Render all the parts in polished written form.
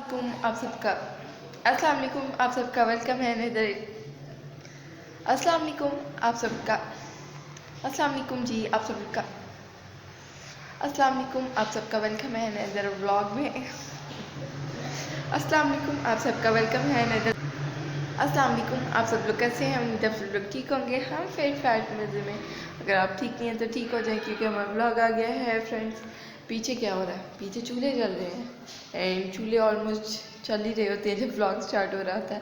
वालेकुम आप सबका अस्सलाम वालेकुम आप सबका वेलकम है नदर अस्सलाम वालेकुम आप सबका अस्सलाम वालेकुम जी आप सबका अस्सलाम वालेकुम आप सबका वेलकम है नदर व्लॉग में। अस्सलाम वालेकुम आप सबका वेलकम है नदर। अस्सलाम वालेकुम आप सब लोग कैसे हैं? उम्मीद है सब लोग ठीक होंगे। हम फिर फ्लैट मज़े में, अगर आप ठीक नहीं हैं तो ठीक हो जाए क्योंकि हमारा व्लॉग आ गया है फ्रेंड्स। पीछे क्या हो रहा है? पीछे चूल्हे जल रहे हैं एंड चूल्हे ऑलमोस्ट चल ही रहे होते हैं जब व्लॉग स्टार्ट हो रहा था।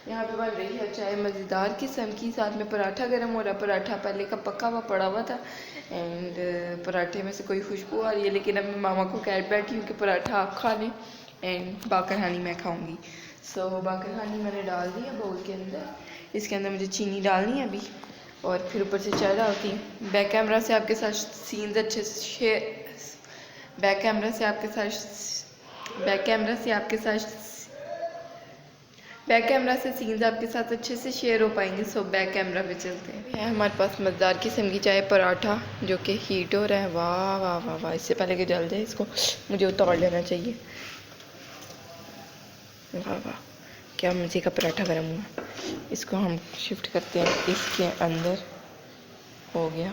यहाँ पे बन रही है चाय मज़ेदार किस्म की, साथ में पराठा गर्म हो रहा है। पराठा पहले का पका हुआ पड़ा हुआ था एंड पराठे में से कोई खुशबू आ रही है, लेकिन अब मैं मामा को कह बैठी हूँ कि पराठा आप खा लें एंड बाकर हानी मैं खाऊँगी। सो बाकर हानी मैंने डाल दिया बाउल के अंदर। इसके अंदर मुझे चीनी डालनी है अभी और फिर ऊपर से चाय डालती हूँ। बैक कैमरा से आपके साथ सीन्स अच्छे से शेयर बैक कैमरा से आपके सीन्स आपके साथ अच्छे से शेयर हो पाएंगे। सो बैक कैमरा पे चलते हैं। हमारे पास मज़ेदार किस्म की चाय पराठा जो कि हीट हो रहा है। वाह वाह वाह वाह, इससे पहले कि जल जाए इसको मुझे उतार लेना चाहिए। वाह वाह, क्या मज़े का पराठा गर्म हुआ। इसको हम शिफ्ट करते हैं इसके अंदर। हो गया।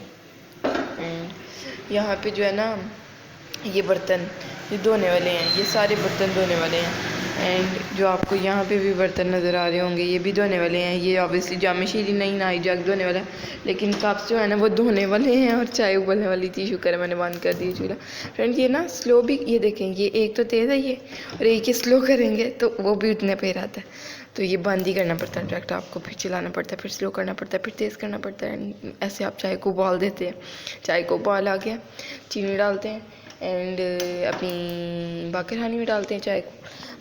एंड यहाँ पे जो है ना ये बर्तन ये धोने वाले हैं, ये सारे बर्तन धोने वाले हैं। एंड जो आपको यहाँ पे भी बर्तन नज़र आ रहे होंगे ये भी धोने वाले हैं। ये ऑब्वियसली जामशीरी नहीं नाई जग धोने वाला है, लेकिन कप्स जो है ना वो धोने वाले हैं और चाय उबलने वाली थी। शुक्र है मैंने बंद कर दी चूल्हा। फ्रेंड ये ना स्लो भी, ये देखें ये एक तो तेज़ है ये, और एक ही स्लो करेंगे तो वो भी उतने पे रहता है। तो ये बंद ही करना पड़ता है डायरेक्ट, आपको फिर चलाना पड़ता है, फिर स्लो करना पड़ता है, फिर तेज़ करना पड़ता है। ऐसे आप चाय को उबाल देते हैं। चाय को उबाल आ गया, चीनी डालते हैं एंड अपनी बाकर हानी में डालते हैं चाय को।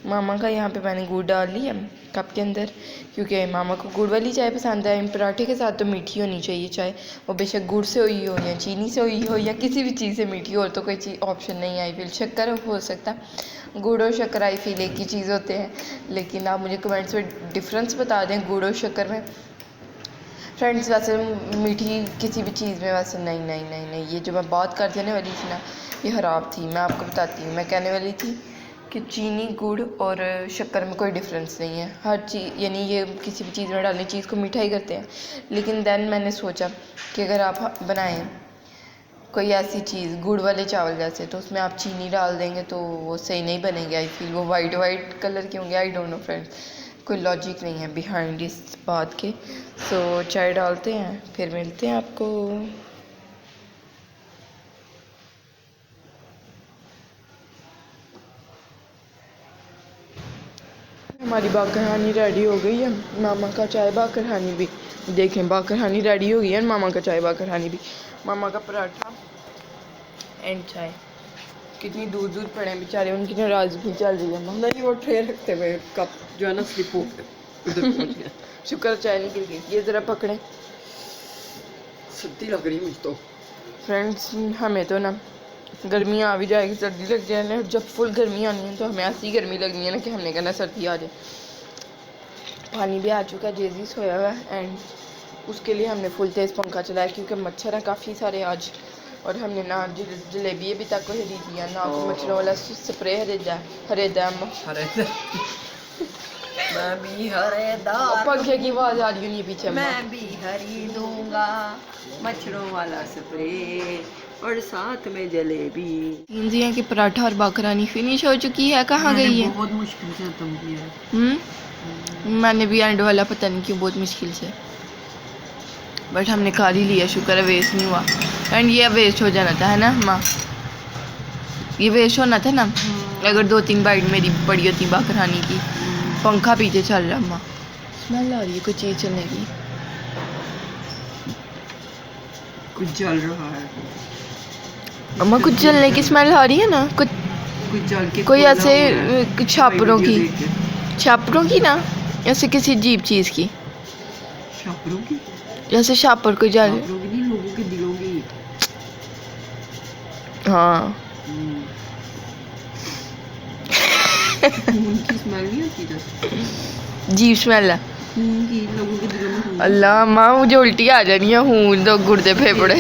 मामा का यहाँ पे मैंने गुड़ डाल लिया कप के अंदर, क्योंकि मामा को गुड़ वाली चाय पसंद है। इन पराठे के साथ तो मीठी होनी चाहिए चाय, वो बेशक गुड़ से हुई हो या चीनी से हुई हो या किसी भी चीज़ से मीठी हो, तो कोई चीज़ ऑप्शन नहीं आई। फिर शक्कर हो सकता है, गुड़ और शक्कर आई फील एक ही चीज़ होते हैं, लेकिन आप मुझे कमेंट्स में डिफरेंस बता दें गुड़ और शक्कर में। फ्रेंड्स वैसे मीठी किसी भी चीज़ में वैसे नहीं नहीं नहीं नहीं, ये जो मैं बात कर देने वाली थी ना ये ख़राब थी। मैं आपको बताती हूँ, मैं कहने वाली थी कि चीनी गुड़ और शक्कर में कोई डिफरेंस नहीं है। हर चीज़ यानी ये किसी भी चीज़ में डालने चीज़ को मीठा ही करते हैं, लेकिन देन मैंने सोचा कि अगर आप बनाएं कोई ऐसी चीज़ गुड़ वाले चावल जैसे, तो उसमें आप चीनी डाल देंगे तो वो सही नहीं बनेंगे। आई फील वो वाइट कलर के होंगे। आई डोंट नो फ्रेंड्स, कोई लॉजिक नहीं है बिहाइंड इस बात के। सो चाय डालते हैं फिर मिलते हैं आपको। हमारी बाकर हानी रेडी हो गई है, मामा का चाय बाकर हानी भी। देखें बाकर हानी रेडी हो गई है, मामा का चाय बाकर हानी भी। मामा का पराठा एंड चाय। कितनी दूर दूर पड़े हैं बेचारे, उनकी नाराज़गी चल रही है। मतलब नहीं वो ट्रे रखते हुए कप जो है ना स्लिप हो उधर पहुंच गया। शुक्र चाय नहीं गिर गई। ये ज़रा पकड़े, सर्दी लग रही मुझे तो। फ्रेंड्स हमें तो ना गर्मियाँ आ भी जाएगी सर्दी लग जाए, जब फुल गर्मी आनी है तो हमें ऐसी गर्मी लगनी है ना कि हमने कहना सर्दी आ जाए। पानी भी आ चुका है, जेजी सोया हुआ है एंड उसके लिए हमने फुल तेज़ पंखा चलाया क्योंकि मच्छर हैं काफ़ी सारे आज। और हमने ना जलेबी भी तक खरीदी दिया ना, मच्छरों वाला स्प्रे हरेदा मैं भी हरेदार, पंखे की आवाज़ आ रही है पीछे। मैं भी खरीदूंगा मच्छरों वाला स्प्रे और साथ में जलेबी। इंजिया की पराठा और बाकरानी फिनिश हो चुकी है। कहाँ गई है? बहुत मुश्किल से खत्म किया। मैंने भी एंड वाला पता नहीं क्यों बहुत मुश्किल से, बट हमने खा ही लिया। शुक्र है वेस्ट नहीं हुआ। एंड ये अब वेस्ट हो जाना था है ना माँ, ये वेस्ट होना था ना अगर 2-3 बाइट मेरी पड़ी होती बाकरानी की। पंखा पीछे चल रहा माँ, स्मेल आ रही है कोई चीज़ चलने की। कुछ जल रहा है अम्मा, कुछ जलने की स्मेल आ रही है ना, कुछ जल के कोई ऐसे छापरों की ना, ऐसे किसी अजीब चीज़ की, छापरों की, जैसे छापर कोई जल। नहीं, लोगों के दिलों की। हाँ उनकी स्मेल नहीं आती, अजीब स्मेल है की लोगों के दिलों में। अल्लाह माँ मुझे उल्टी आ जानी है, हूँ तो गुर्दे फेफड़े।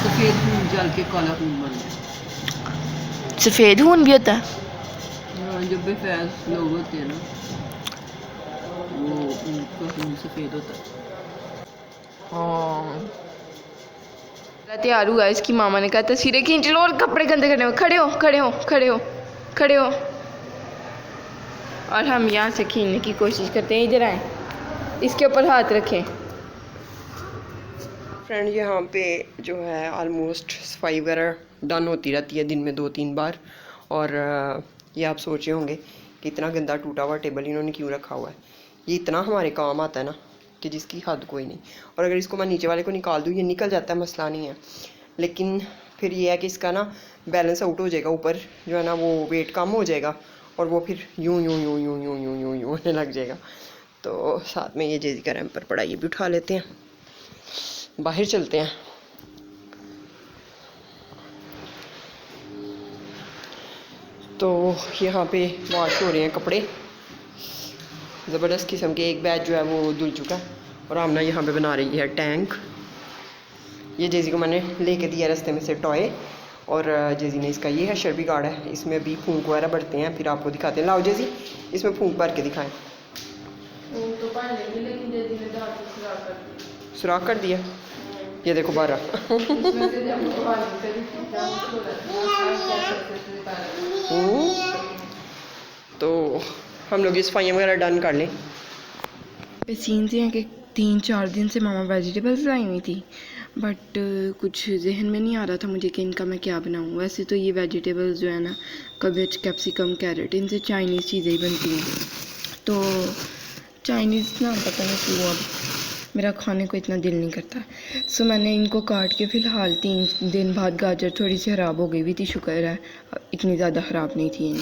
सफेद खून जल के काला खून बन गया। सफ़ेद खून भी होता है? जब भी फैंस लोग होते हैं ना वो उनका खून सफ़ेद होता है। हाँ तैयार हुआ, इसकी मामा ने कहा तस्वीरें खींच लो और कपड़े गंदे करने में खड़े हो खड़े हो खड़े हो खड़े हो। और हम यहाँ से खींचने की कोशिश करते हैं। इधर आए, इसके ऊपर हाथ रखें। फ्रेंड यहाँ पे जो है ऑलमोस्ट सफाई वगैरह डन होती रहती है दिन में 2-3 बार। और ये आप सोच रहे होंगे कि इतना गंदा टूटा हुआ टेबल इन्होंने क्यों रखा हुआ है। ये इतना हमारे काम आता है ना कि जिसकी हद कोई नहीं। और अगर इसको मैं नीचे वाले को निकाल दूँ ये निकल जाता है, मसला नहीं है। लेकिन फिर ये है कि इसका ना बैलेंस आउट हो जाएगा, ऊपर जो है ना वो वेट कम हो जाएगा और वो फिर यूं यूं यूं यूं यूं यूं यूं यूं होने लग जाएगा। तो साथ में ये जेजी का रैम्पर पड़ा, ये भी उठा लेते हैं, बाहर चलते हैं। तो यहाँ पे वॉश हो रहे हैं कपड़े, ज़बरदस्त किस्म के। एक बैच जो है वो धुल चुका है और आमना यहाँ पे बना रही है टैंक। ये जेजी को मैंने लेके दिया रास्ते में से टॉय, और जेजी ने इसका ये है शर्बी गार्ड है, इसमें भी फूंक वगैरह बढ़ते हैं, फिर आपको दिखाते हैं। लाओ जेजी इसमें फूंक भर के दिखाएं। सुराख कर दिया, ये देखो बारह। तो हम लोग ये सफाइयाँ वगैरह डन कर लें। सीन से हैं कि 3-4 दिन से मामा वेजिटेबल्स लाई हुई थी, बट कुछ जहन में नहीं आ रहा था मुझे कि इनका मैं क्या बनाऊँ। वैसे तो ये वेजिटेबल्स जो है ना, कैबेज, कैप्सिकम, कैरेट, इनसे चाइनीज़ चीज़ें ही बनती हैं। तो चाइनीज़ ना पता नहीं क्यों अब मेरा खाने को इतना दिल नहीं करता। सो मैंने इनको काट के फ़िलहाल 3 दिन बाद, गाजर थोड़ी सी ख़राब हो गई हुई थी, शुक्र है इतनी ज़्यादा ख़राब नहीं थी।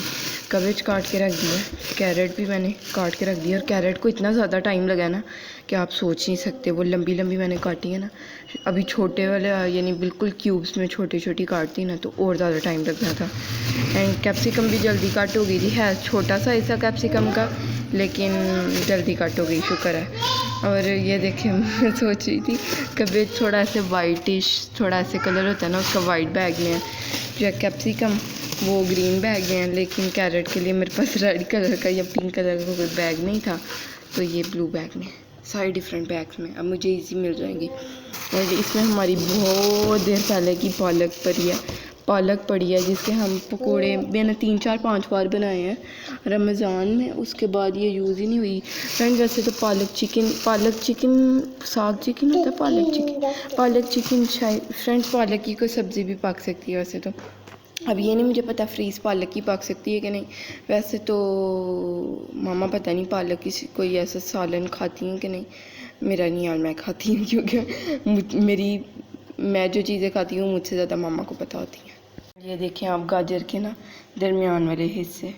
कैबेज काट के रख दिया, कैरेट भी मैंने काट के रख दिया। और कैरेट को इतना ज़्यादा टाइम लगा ना कि आप सोच नहीं सकते। वो लंबी लंबी मैंने काटी है ना, अभी छोटे वाले यानी बिल्कुल क्यूब्स में छोटी छोटी काटती ना तो और ज़्यादा टाइम लगना था। एंड कैप्सिकम भी जल्दी कट हो गई थी, है छोटा सा ऐसा कैप्सिकम का, लेकिन जल्दी कट हो गई, शुक्र है। और ये देखिए मैं सोच रही थी कैबेज थोड़ा ऐसे वाइटिश, थोड़ा ऐसे कलर होता है ना, उसका वाइट बैग में है, जो कैप्सिकम वो ग्रीन बैग में है। लेकिन कैरेट के लिए मेरे पास रेड कलर का या पिंक कलर का कोई बैग नहीं था, तो ये ब्लू बैग में, सारे डिफरेंट बैग्स में अब मुझे इजी मिल जाएंगी। और इसमें हमारी बहुत देर पहले की पालक पड़ी है जिसके हम पकोड़े मैंने 3-4-5 बार बनाए हैं रमज़ान में, उसके बाद ये यूज़ ही नहीं हुई। फ्रेंड वैसे तो पालक चिकन साग चिकन होता है, पालक चिकन शायद। फ्रेंड्स पालक की कोई सब्ज़ी भी पक सकती है वैसे तो, अब ये नहीं मुझे पता फ्रीज़ पालक की पक सकती है कि नहीं। वैसे तो मामा पता नहीं पालक की कोई ऐसा सालन खाती हैं कि नहीं, मेरा नहीं यार, मैं खाती हूँ क्योंकि मैं जो चीज़ें खाती हूँ मुझसे ज़्यादा मामा को पता होती हैं। ये देखें आप गाजर के ना दरमियान वाले हिस्से,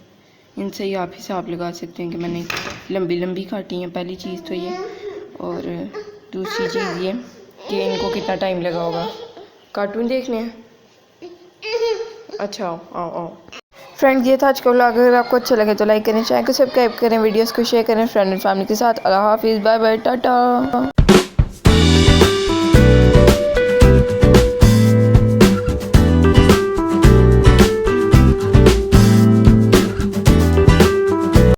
इनसे ही आप हिसाब लगा सकते हैं कि मैंने लंबी लंबी काटी हैं, पहली चीज़ तो ये। और दूसरी चीज़ ये कि इनको कितना टाइम लगा होगा। कार्टून देखने हैं? अच्छा आओ। फ्रेंड्स ये था आज का व्लॉग। अगर आपको अच्छा लगे तो लाइक करें, चैनल को सब्सक्राइब करें, वीडियोस को शेयर करें फ्रेंड एंड फैमिली के साथ। अल्लाह हाफिज़, बाय बाय, टाटा।